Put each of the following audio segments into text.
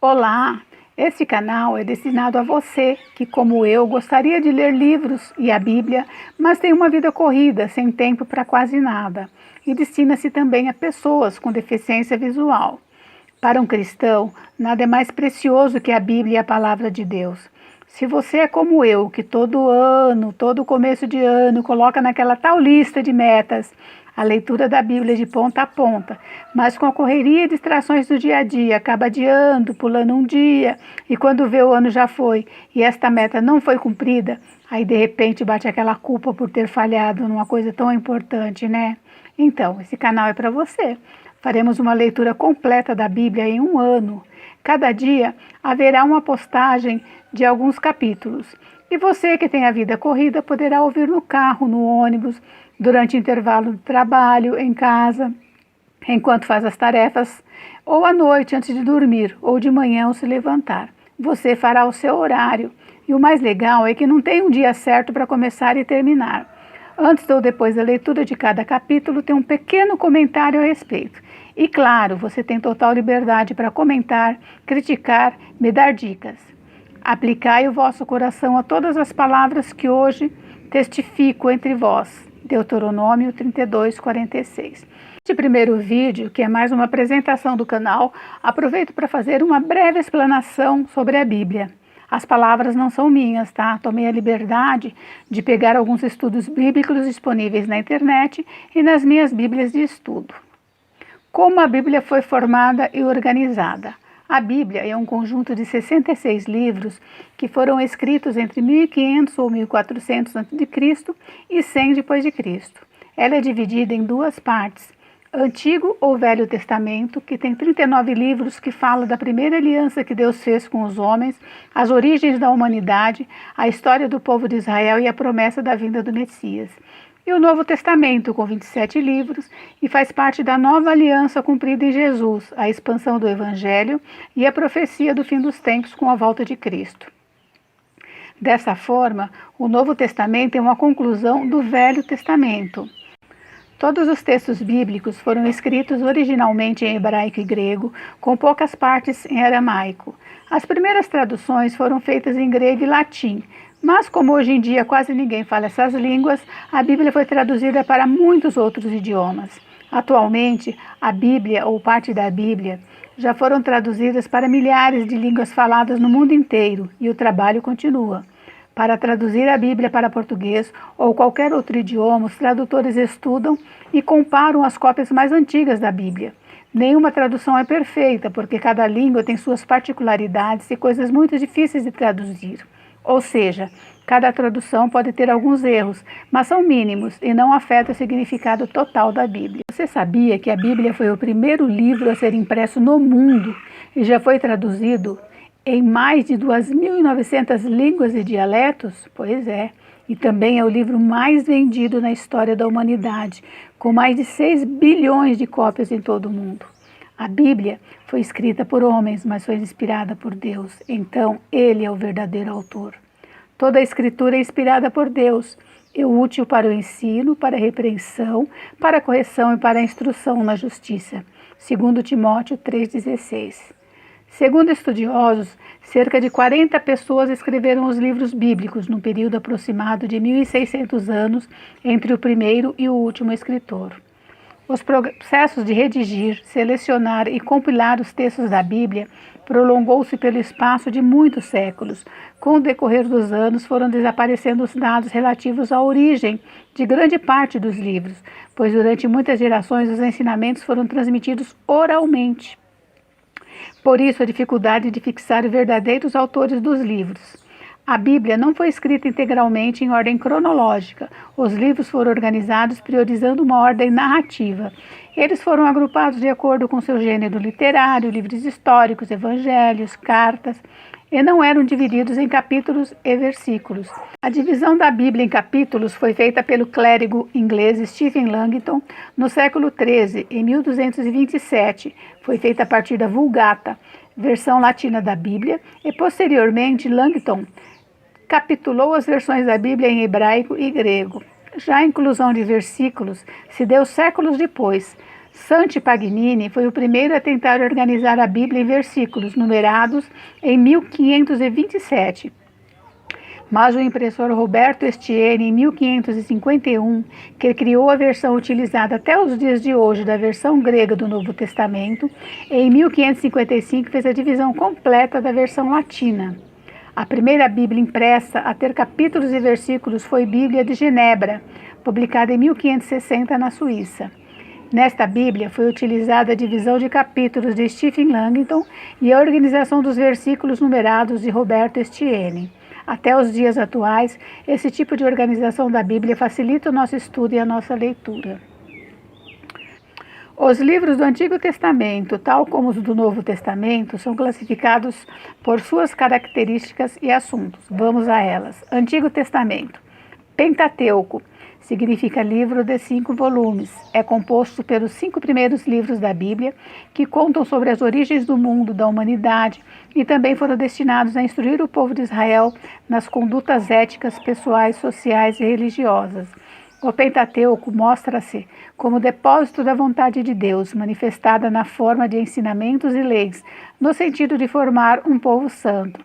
Olá! Este canal é destinado a você que, como eu, gostaria de ler livros e a Bíblia, mas tem uma vida corrida, sem tempo para quase nada. E destina-se também a pessoas com deficiência visual. Para um cristão, nada é mais precioso que a Bíblia e a Palavra de Deus. Se você é como eu, que todo ano, todo começo de ano, coloca naquela tal lista de metas a leitura da Bíblia de ponta a ponta, mas com a correria e distrações do dia a dia, acaba adiando, pulando um dia, e quando vê o ano já foi, e esta meta não foi cumprida, aí de repente bate aquela culpa por ter falhado numa coisa tão importante, né? Então, esse canal é para você. Faremos uma leitura completa da Bíblia em um ano. Cada dia haverá uma postagem de alguns capítulos. E você que tem a vida corrida poderá ouvir no carro, no ônibus, durante o intervalo de trabalho, em casa, enquanto faz as tarefas, ou à noite antes de dormir, ou de manhã ao se levantar. Você fará o seu horário. E o mais legal é que não tem um dia certo para começar e terminar. Antes ou depois da leitura de cada capítulo, tem um pequeno comentário a respeito. E claro, você tem total liberdade para comentar, criticar, me dar dicas. Aplicai o vosso coração a todas as palavras que hoje testifico entre vós. Deuteronômio 32:46. Este primeiro vídeo, que é mais uma apresentação do canal, aproveito para fazer uma breve explanação sobre a Bíblia. As palavras não são minhas, tá? Tomei a liberdade de pegar alguns estudos bíblicos disponíveis na internet e nas minhas bíblias de estudo. Como a Bíblia foi formada e organizada? A Bíblia é um conjunto de 66 livros que foram escritos entre 1500 ou 1400 a.C. e 100 depois de Cristo. Ela é dividida em duas partes. Antigo ou Velho Testamento, que tem 39 livros que falam da primeira aliança que Deus fez com os homens, as origens da humanidade, a história do povo de Israel e a promessa da vinda do Messias. E o Novo Testamento, com 27 livros, e faz parte da nova aliança cumprida em Jesus, a expansão do Evangelho e a profecia do fim dos tempos com a volta de Cristo. Dessa forma, o Novo Testamento é uma conclusão do Velho Testamento. Todos os textos bíblicos foram escritos originalmente em hebraico e grego, com poucas partes em aramaico. As primeiras traduções foram feitas em grego e latim, mas como hoje em dia quase ninguém fala essas línguas, a Bíblia foi traduzida para muitos outros idiomas. Atualmente, a Bíblia ou parte da Bíblia já foram traduzidas para milhares de línguas faladas no mundo inteiro e o trabalho continua. Para traduzir a Bíblia para português ou qualquer outro idioma, os tradutores estudam e comparam as cópias mais antigas da Bíblia. Nenhuma tradução é perfeita, porque cada língua tem suas particularidades e coisas muito difíceis de traduzir. Ou seja, cada tradução pode ter alguns erros, mas são mínimos e não afetam o significado total da Bíblia. Você sabia que a Bíblia foi o primeiro livro a ser impresso no mundo e já foi traduzido em mais de 2.900 línguas e dialetos? Pois é, e também é o livro mais vendido na história da humanidade, com mais de 6 bilhões de cópias em todo o mundo. A Bíblia foi escrita por homens, mas foi inspirada por Deus. Então, Ele é o verdadeiro autor. Toda a Escritura é inspirada por Deus, é útil para o ensino, para a repreensão, para a correção e para a instrução na justiça. 2 Timóteo 3,16. Segundo estudiosos, cerca de 40 pessoas escreveram os livros bíblicos num período aproximado de 1.600 anos entre o primeiro e o último escritor. Os processos de redigir, selecionar e compilar os textos da Bíblia prolongou-se pelo espaço de muitos séculos. Com o decorrer dos anos, foram desaparecendo os dados relativos à origem de grande parte dos livros, pois durante muitas gerações os ensinamentos foram transmitidos oralmente. Por isso, a dificuldade de fixar os verdadeiros autores dos livros. A Bíblia não foi escrita integralmente em ordem cronológica. Os livros foram organizados priorizando uma ordem narrativa. Eles foram agrupados de acordo com seu gênero literário, livros históricos, evangelhos, cartas, e não eram divididos em capítulos e versículos. A divisão da Bíblia em capítulos foi feita pelo clérigo inglês Stephen Langton no século XIII, em 1227. Foi feita a partir da Vulgata, versão latina da Bíblia, e posteriormente Langton capitulou as versões da Bíblia em hebraico e grego. Já a inclusão de versículos se deu séculos depois. Santi Paganini foi o primeiro a tentar organizar a Bíblia em versículos numerados em 1527. Mas o impressor Roberto Estienne, em 1551, que criou a versão utilizada até os dias de hoje da versão grega do Novo Testamento, em 1555 fez a divisão completa da versão latina. A primeira Bíblia impressa a ter capítulos e versículos foi Bíblia de Genebra, publicada em 1560 na Suíça. Nesta Bíblia foi utilizada a divisão de capítulos de Stephen Langton e a organização dos versículos numerados de Roberto Estienne. Até os dias atuais, esse tipo de organização da Bíblia facilita o nosso estudo e a nossa leitura. Os livros do Antigo Testamento, tal como os do Novo Testamento, são classificados por suas características e assuntos. Vamos a elas. Antigo Testamento. Pentateuco significa livro de 5 volumes. É composto pelos 5 primeiros livros da Bíblia, que contam sobre as origens do mundo, da humanidade, e também foram destinados a instruir o povo de Israel nas condutas éticas, pessoais, sociais e religiosas. O Pentateuco mostra-se como depósito da vontade de Deus, manifestada na forma de ensinamentos e leis, no sentido de formar um povo santo.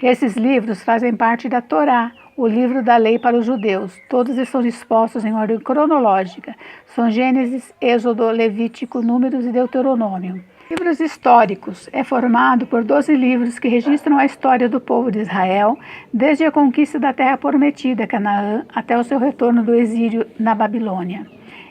Esses livros fazem parte da Torá, o livro da lei para os judeus. Todos estão dispostos em ordem cronológica. São Gênesis, Êxodo, Levítico, Números e Deuteronômio. Livros históricos. É formado por 12 livros que registram a história do povo de Israel, desde a conquista da terra prometida, Canaã, até o seu retorno do exílio na Babilônia.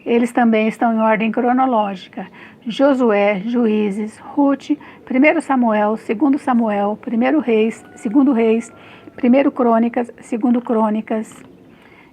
Eles também estão em ordem cronológica. Josué, Juízes, Rute, 1 Samuel, 2 Samuel, 1 Reis, 2 Reis, 1 Crônicas, 2 Crônicas,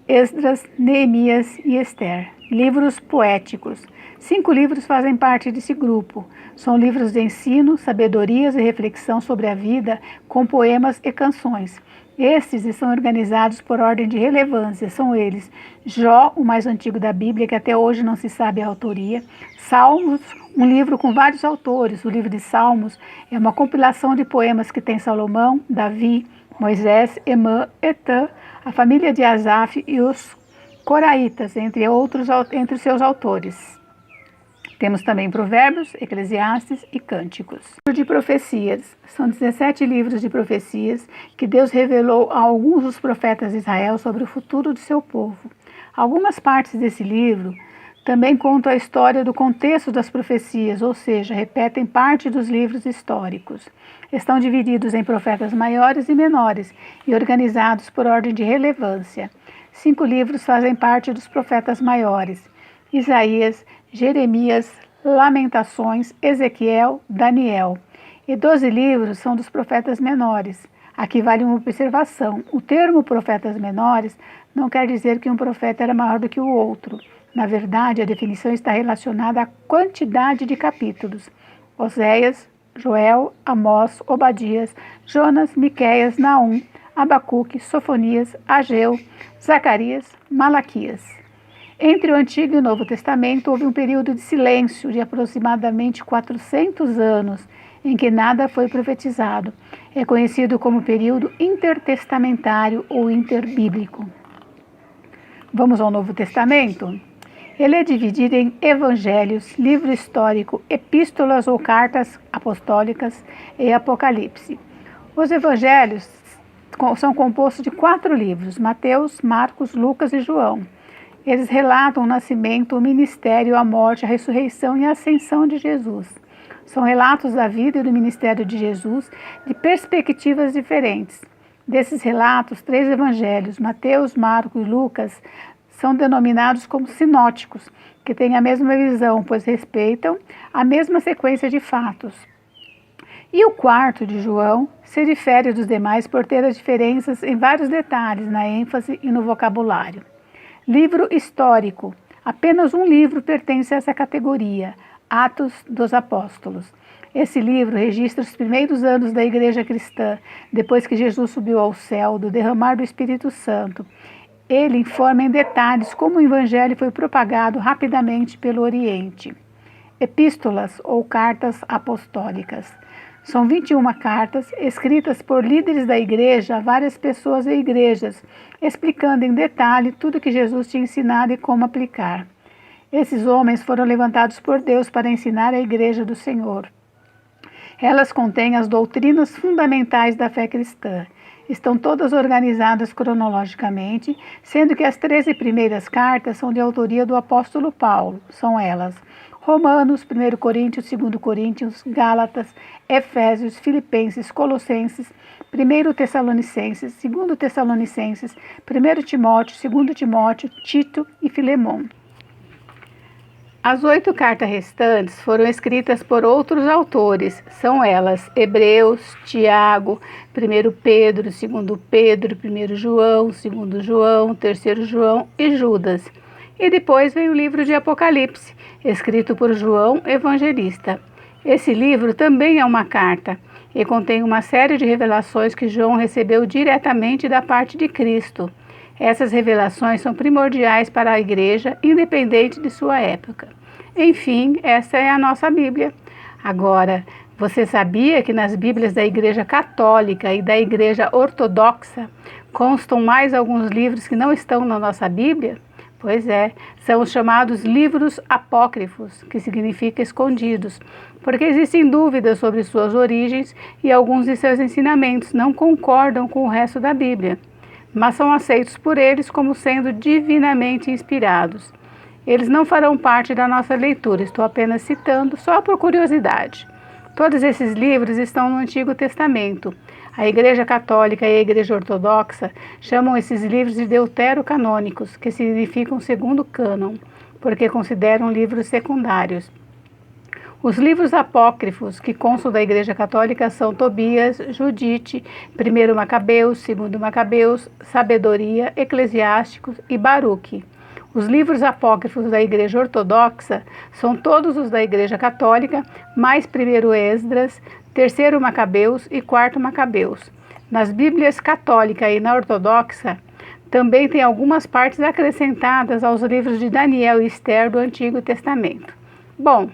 Esdras, Neemias e Esther. Livros poéticos. 5 livros fazem parte desse grupo. São livros de ensino, sabedorias e reflexão sobre a vida, com poemas e canções. Estes estão organizados por ordem de relevância. São eles: Jó, o mais antigo da Bíblia, que até hoje não se sabe a autoria; Salmos, um livro com vários autores. O livro de Salmos é uma compilação de poemas que tem Salomão, Davi, Moisés, Emã, Etã, a família de Asaf e os Coraitas, entre os seus autores. Temos também Provérbios, Eclesiastes e Cânticos. Livro de profecias. São 17 livros de profecias que Deus revelou a alguns dos profetas de Israel sobre o futuro de seu povo. Algumas partes desse livro também contam a história do contexto das profecias, ou seja, repetem parte dos livros históricos. Estão divididos em profetas maiores e menores e organizados por ordem de relevância. 5 livros fazem parte dos profetas maiores: Isaías, Jeremias, Lamentações, Ezequiel, Daniel. E 12 livros são dos profetas menores. Aqui vale uma observação: o termo profetas menores não quer dizer que um profeta era maior do que o outro. Na verdade, a definição está relacionada à quantidade de capítulos. Oséias, Joel, Amós, Obadias, Jonas, Miqueias, Naum, Abacuque, Sofonias, Ageu, Zacarias, Malaquias. Entre o Antigo e o Novo Testamento houve um período de silêncio de aproximadamente 400 anos, em que nada foi profetizado. É conhecido como período intertestamentário ou interbíblico. Vamos ao Novo Testamento? Ele é dividido em evangelhos, livro histórico, epístolas ou cartas apostólicas e Apocalipse. Os evangelhos são compostos de 4 livros: Mateus, Marcos, Lucas e João. Eles relatam o nascimento, o ministério, a morte, a ressurreição e a ascensão de Jesus. São relatos da vida e do ministério de Jesus de perspectivas diferentes. Desses relatos, 3 evangelhos, Mateus, Marcos e Lucas, são denominados como sinóticos, que têm a mesma visão, pois respeitam a mesma sequência de fatos. E o 4 de João se difere dos demais por ter as diferenças em vários detalhes, na ênfase e no vocabulário. Livro histórico. Apenas um livro pertence a essa categoria: Atos dos Apóstolos. Esse livro registra os primeiros anos da Igreja cristã, depois que Jesus subiu ao céu, do derramar do Espírito Santo. Ele informa em detalhes como o Evangelho foi propagado rapidamente pelo Oriente. Epístolas ou cartas apostólicas. São 21 cartas escritas por líderes da igreja a várias pessoas e igrejas, explicando em detalhe tudo que Jesus tinha ensinado e como aplicar. Esses homens foram levantados por Deus para ensinar a Igreja do Senhor. Elas contêm as doutrinas fundamentais da fé cristã. Estão todas organizadas cronologicamente, sendo que as 13 primeiras cartas são de autoria do apóstolo Paulo. São elas: Romanos, 1 Coríntios, 2 Coríntios, Gálatas, Efésios, Filipenses, Colossenses, 1 Tessalonicenses, 2 Tessalonicenses, 1 Timóteo, 2 Timóteo, Tito e Filemão. As 8 cartas restantes foram escritas por outros autores. São elas: Hebreus, Tiago, 1 Pedro, 2 Pedro, 1 João, 2 João, 3 João e Judas. E depois vem o livro de Apocalipse, escrito por João Evangelista. Esse livro também é uma carta e contém uma série de revelações que João recebeu diretamente da parte de Cristo. Essas revelações são primordiais para a igreja, independente de sua época. Enfim, essa é a nossa Bíblia. Agora, você sabia que nas Bíblias da Igreja Católica e da Igreja Ortodoxa constam mais alguns livros que não estão na nossa Bíblia? Pois é, são os chamados livros apócrifos, que significa escondidos, porque existem dúvidas sobre suas origens e alguns de seus ensinamentos não concordam com o resto da Bíblia, mas são aceitos por eles como sendo divinamente inspirados. Eles não farão parte da nossa leitura, estou apenas citando, só por curiosidade. Todos esses livros estão no Antigo Testamento. A Igreja Católica e a Igreja Ortodoxa chamam esses livros de deuterocanônicos, que significam segundo cânon, porque consideram livros secundários. Os livros apócrifos que constam da Igreja Católica são Tobias, Judite, 1 Macabeus, 2 Macabeus, Sabedoria, Eclesiásticos e Baruque. Os livros apócrifos da Igreja Ortodoxa são todos os da Igreja Católica, mais 1 Esdras, 3 Macabeus e 4 Macabeus. Nas Bíblias Católica e na Ortodoxa, também tem algumas partes acrescentadas aos livros de Daniel e Esther do Antigo Testamento. Bom,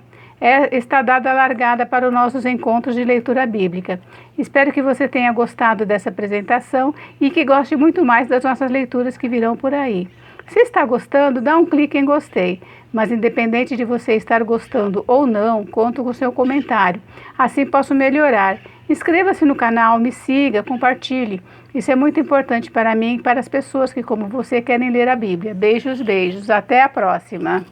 está dada a largada para os nossos encontros de leitura bíblica. Espero que você tenha gostado dessa apresentação e que goste muito mais das nossas leituras que virão por aí. Se está gostando, dá um clique em gostei, mas independente de você estar gostando ou não, conto com o seu comentário. Assim posso melhorar. Inscreva-se no canal, me siga, compartilhe. Isso é muito importante para mim e para as pessoas que, como você, querem ler a Bíblia. Beijos, beijos. Até a próxima.